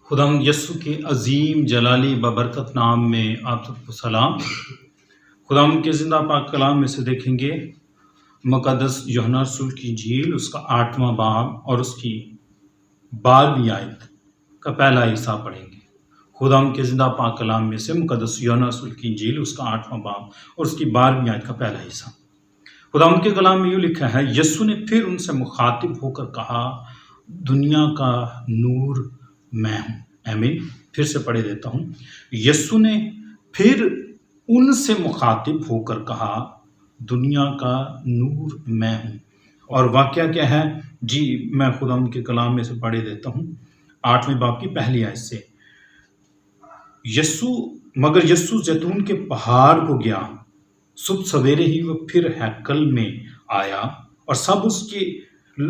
خداوند یسوع کے عظیم جلالی ببرکت نام میں آپ سب کو سلام۔ خداوند کے زندہ پاک کلام میں سے دیکھیں گے مقدس یوحنا رسول کی انجیل اس کا 8واں باب اور اس کی 12ویں آیت کا پہلا حصہ پڑھیں گے۔ خداوند کے زندہ پاک کلام میں سے مقدس یوحنا رسول کی انجیل اس کا 8واں باب اور اس کی 12ویں آیت کا پہلا حصہ۔ خداوند کے کلام میں یوں لکھا ہے، یسوع نے پھر ان سے مخاطب ہو کر کہا، دنیا کا نور میں ہوں۔ آمین۔ پھر سے پڑھے دیتا ہوں۔ یسوع نے پھر ان سے مخاطب ہو کر کہا، دنیا کا نور میں ہوں۔ اور واقعہ کیا ہے؟ جی میں خداوند کے کلام میں سے پڑھے دیتا ہوں 8ویں باب کی پہلی آیت سے۔ مگر یسوع زیتون کے پہاڑ کو گیا۔ صبح سویرے ہی وہ پھر ہیکل میں آیا اور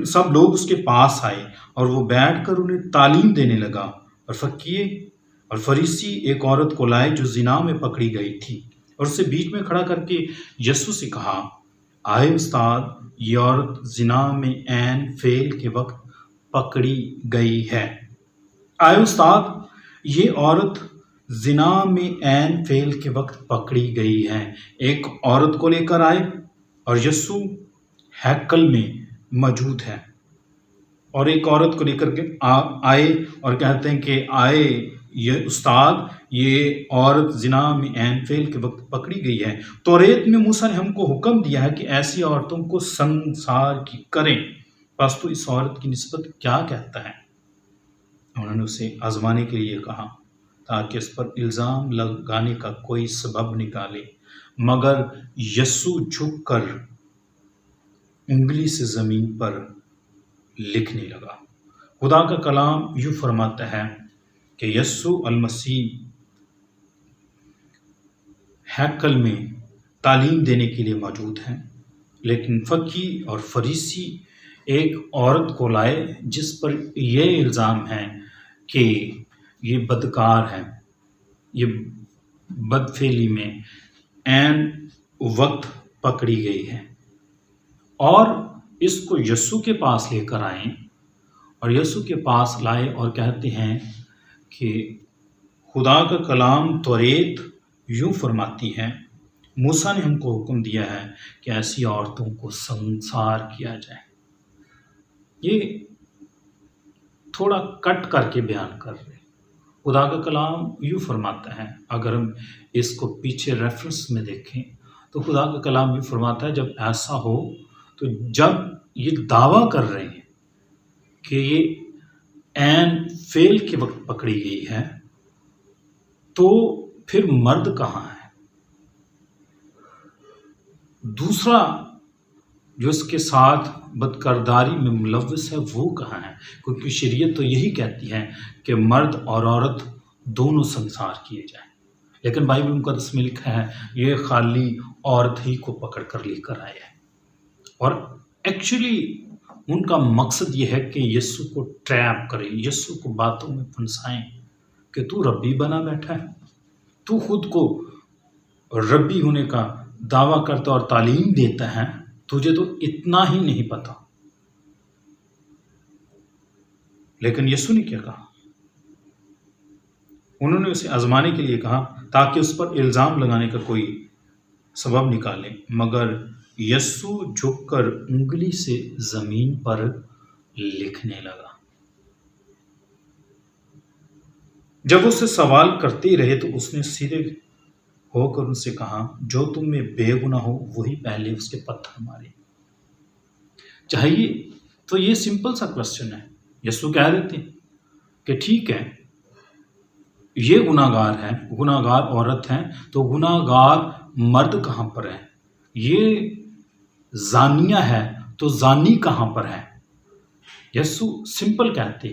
سب لوگ اس کے پاس آئے اور وہ بیٹھ کر انہیں تعلیم دینے لگا۔ اور فقیہ اور فریسی ایک عورت کو لائے جو زنا میں پکڑی گئی تھی اور اسے بیچ میں کھڑا کر کے یسوع سے کہا، آئے استاد، یہ عورت زنا میں عین فعل کے وقت پکڑی گئی ہے۔ آئے استاد، یہ عورت زنا میں عین فعل کے وقت پکڑی گئی ہے۔ ایک عورت کو لے کر آئے اور یسوع ہیکل میں موجود ہے، اور ایک عورت کو لے کر کے آئے اور کہتے ہیں کہ آئے یہ استاد، یہ عورت زنا میں عین فعل کے وقت پکڑی گئی ہے۔ توریت میں موسیٰ نے ہم کو حکم دیا ہے کہ ایسی عورتوں کو سنسار کی کریں، پس تو اس عورت کی نسبت کیا کہتا ہے؟ انہوں نے اسے آزمانے کے لیے کہا تاکہ اس پر الزام لگانے کا کوئی سبب نکالے، مگر یسوع جھک کر انگلی سے زمین پر لکھنے لگا۔ خدا کا کلام یوں فرماتا ہے کہ یسوع المسیح ہیکل میں تعلیم دینے کے لیے موجود ہیں، لیکن فقیہ اور فریسی ایک عورت کو لائے جس پر یہ الزام ہے کہ یہ بدکار ہے، یہ بدفعلی میں عین وقت پکڑی گئی ہے، اور اس کو یسوع کے پاس لے کر آئیں اور یسوع کے پاس لائے اور کہتے ہیں کہ خدا کا کلام توریت یوں فرماتی ہے، موسیٰ نے ہم کو حکم دیا ہے کہ ایسی عورتوں کو سنسار کیا جائے۔ یہ تھوڑا کٹ کر کے بیان کر رہے۔ خدا کا کلام یوں فرماتا ہے، اگر ہم اس کو پیچھے ریفرنس میں دیکھیں تو خدا کا کلام یوں فرماتا ہے، جب ایسا ہو تو جب یہ دعویٰ کر رہے ہیں کہ یہ عین فعل کے وقت پکڑی گئی ہے، تو پھر مرد کہاں ہے؟ دوسرا جو اس کے ساتھ بدکرداری میں ملوث ہے وہ کہاں ہے؟ کیونکہ شریعت تو یہی کہتی ہے کہ مرد اور عورت دونوں سنسار کیے جائیں، لیکن بائبل مقدس میں لکھا ہے یہ خالی عورت ہی کو پکڑ کر لے کر آئے ہیں۔ اور ایکچولی ان کا مقصد یہ ہے کہ یسوع کو ٹریپ کریں، یسوع کو باتوں میں پھنسائیں کہ تو ربی بنا بیٹھا ہے، تو خود کو ربی ہونے کا دعویٰ کرتا اور تعلیم دیتا ہے، تجھے تو اتنا ہی نہیں پتا۔ لیکن یسوع نے کیا کہا؟ انہوں نے اسے آزمانے کے لیے کہا تاکہ اس پر الزام لگانے کا کوئی سبب نکالے، مگر یسوع جھک کر انگلی سے زمین پر لکھنے لگا۔ جب اس سے سوال کرتے رہے تو اس نے سیدھے ہو کر ان سے کہا، جو تم میں بے گناہ ہو وہی پہلے اس کے پتھر مارے۔ چاہیے تو یہ سمپل سا کوسچن ہے، یسوع کہہ دیتے کہ ٹھیک ہے، یہ گناہ گار ہے، گناہ گار عورت ہے، تو گناہ گار مرد کہاں پر ہے؟ یہ زانیہ ہے تو زانی کہاں پر ہے؟ یسوع سمپل کہتے،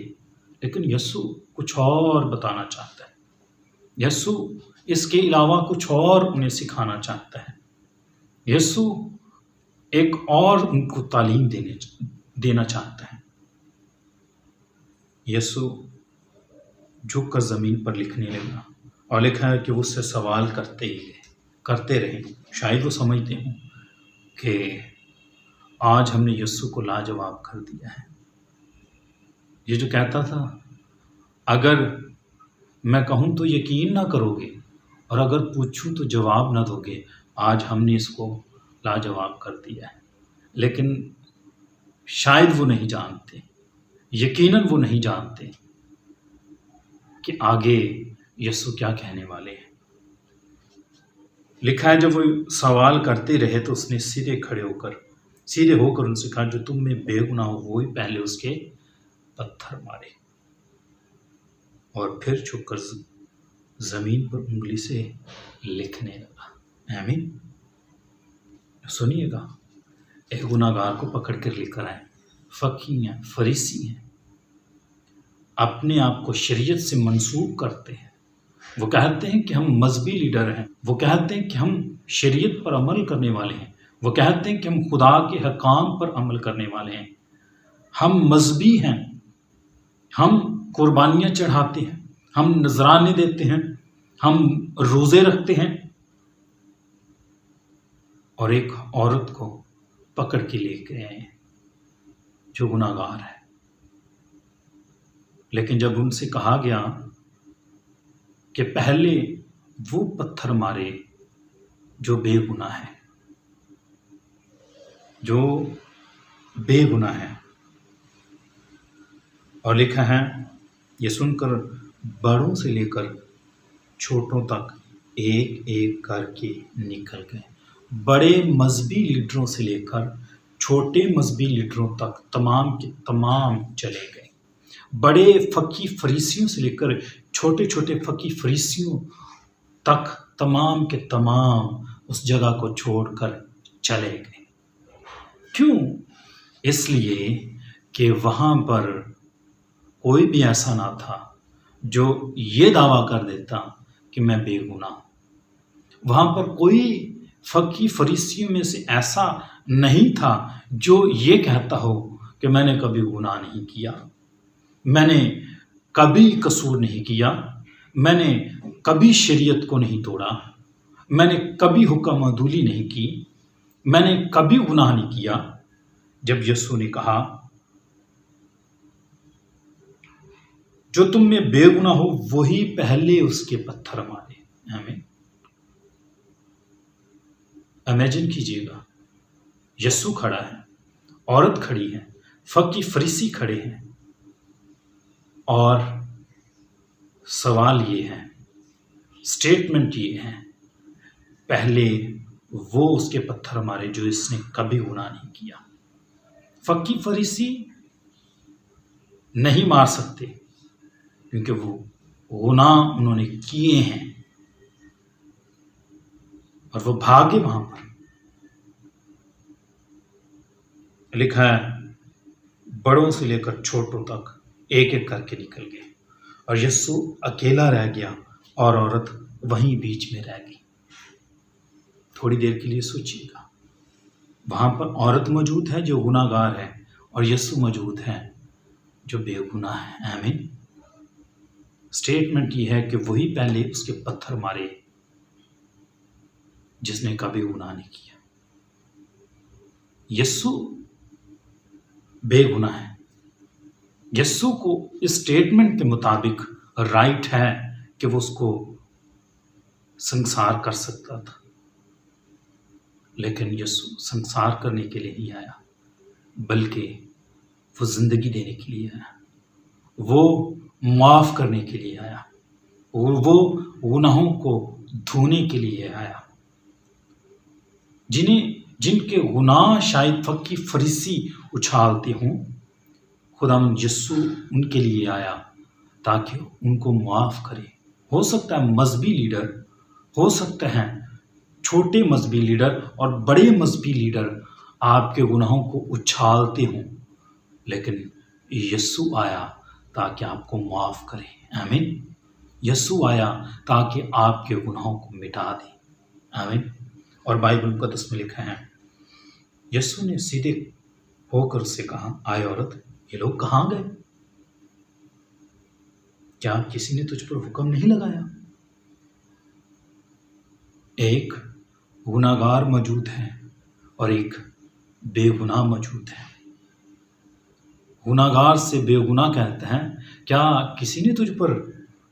لیکن یسوع کچھ اور بتانا چاہتا ہے۔ یسوع اس کے علاوہ کچھ اور انہیں سکھانا چاہتا ہے۔ یسوع ایک اور ان کو تعلیم دینا چاہتا ہے۔ یسوع جھک کر زمین پر لکھنے لگا اور لکھا ہے کہ وہ اس سے سوال کرتے رہے۔ شاید وہ سمجھتے ہوں کہ آج ہم نے یسوع کو لاجواب کر دیا ہے۔ یہ جو کہتا تھا، اگر میں کہوں تو یقین نہ کرو گے، اور اگر پوچھوں تو جواب نہ دو گے۔ آج ہم نے اس کو لاجواب کر دیا ہے، لیکن شاید وہ نہیں جانتے، یقیناً وہ نہیں جانتے کہ آگے یسوع کیا کہنے والے ہیں۔ لکھا ہے جب وہ سوال کرتے رہے تو اس نے سیدھے ہو کر ان سے کہا، جو تم میں بے گناہ ہو وہی پہلے اس کے پتھر مارے، اور پھر چھپ کر زمین پر انگلی سے لکھنے لگا۔ آمین۔ سنیے گا، ایک گناہ گار کو پکڑ کر لے کر آئے، فقی ہیں، فریسی ہیں، اپنے آپ کو شریعت سے منسوب کرتے ہیں، وہ کہتے ہیں کہ ہم مذہبی لیڈر ہیں، وہ کہتے ہیں کہ ہم شریعت پر عمل کرنے والے ہیں، وہ کہتے ہیں کہ ہم خدا کے حکام پر عمل کرنے والے ہیں، ہم مذہبی ہیں، ہم قربانیاں چڑھاتے ہیں، ہم نذرانے دیتے ہیں، ہم روزے رکھتے ہیں، اور ایک عورت کو پکڑ کے لے کے آئے جو گناہ گار ہے۔ لیکن جب ان سے کہا گیا کہ پہلے وہ پتھر مارے جو بے گناہ ہے، جو بے گناہ ہے، اور لکھا ہے یہ سن کر بڑوں سے لے کر چھوٹوں تک ایک ایک کر کے نکل گئے، بڑے مذہبی لیڈروں سے لے کر چھوٹے مذہبی لیڈروں تک تمام کے تمام چلے گئے، بڑے فقی فریسیوں سے لے کر چھوٹے چھوٹے فقی فریسیوں تک تمام کے تمام اس جگہ کو چھوڑ کر چلے گئے۔ کیوں؟ اس لیے کہ وہاں پر کوئی بھی ایسا نہ تھا جو یہ دعویٰ کر دیتا کہ میں بے گناہ ہوں۔ وہاں پر کوئی فقی فریسیوں میں سے ایسا نہیں تھا جو یہ کہتا ہو کہ میں نے کبھی گناہ نہیں کیا، میں نے کبھی قصور نہیں کیا، میں نے کبھی شریعت کو نہیں توڑا، میں نے کبھی حکم عدولی نہیں کی، میں نے کبھی گناہ نہیں کیا۔ جب یسوع نے کہا جو تم میں بے گناہ ہو وہی پہلے اس کے پتھر مارے۔ آمین۔ امیجن کیجئے گا، یسوع کھڑا ہے، عورت کھڑی ہے، فقی فریسی کھڑے ہیں، اور سوال یہ ہے، سٹیٹمنٹ یہ ہے، پہلے وہ اس کے پتھر مارے جو اس نے کبھی گناہ نہیں کیا۔ فقی فریسی نہیں مار سکتے کیونکہ وہ گناہ انہوں نے کیے ہیں، اور وہ بھاگے وہاں پر۔ لکھا ہے بڑوں سے لے کر چھوٹوں تک ایک ایک کر کے نکل گئے، اور یسوع اکیلا رہ گیا اور عورت وہیں بیچ میں رہ گئی۔ تھوڑی دیر کے لیے سوچیے گا، وہاں پر عورت موجود ہے جو گناہ گار ہے، اور یسوع موجود ہے جو بے گناہ ہے۔ آمین۔ سٹیٹمنٹ یہ ہے کہ وہی پہلے اس کے پتھر مارے جس نے کبھی گناہ نہیں کیا۔ یسوع بے گناہ ہے، یسوع کو اس سٹیٹمنٹ کے مطابق رائٹ ہے کہ وہ اس کو سنسار کر سکتا تھا، لیکن یسوع سنسار کرنے کے لیے نہیں آیا، بلکہ وہ زندگی دینے کے لیے آیا، وہ معاف کرنے کے لیے آیا، وہ گناہوں کو دھونے کے لیے آیا۔ جن کے گناہ شاید فقی فریسی اچھالتے ہوں، خداوند یسوع ان کے لیے آیا تاکہ ان کو معاف کرے۔ ہو سکتا ہے مذہبی لیڈر، ہو سکتے ہیں چھوٹے مذہبی لیڈر اور بڑے مذہبی لیڈر آپ کے گناہوں کو اچھالتے ہوں، لیکن یسوع آیا تاکہ آپ کو معاف کرے۔ آمین۔ یسوع آیا تاکہ آپ کے گناہوں کو مٹا دے۔ آمین۔ اور بائبل مقدس میں لکھا ہے یسوع نے سیدھے ہو کر اس سے کہا، آئے عورت، یہ لوگ کہاں گئے؟ کیا کسی نے تجھ پر حکم نہیں لگایا؟ ایک گناہ گار موجود ہے اور ایک بے گناہ موجود ہے۔ گناہ گار سے بے گناہ کہتے ہیں، کیا کسی نے تجھ پر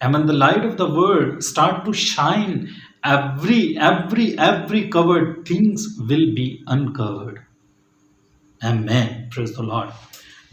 And when the light of the world start to shine, every covered things will be uncovered. Amen. Praise the Lord.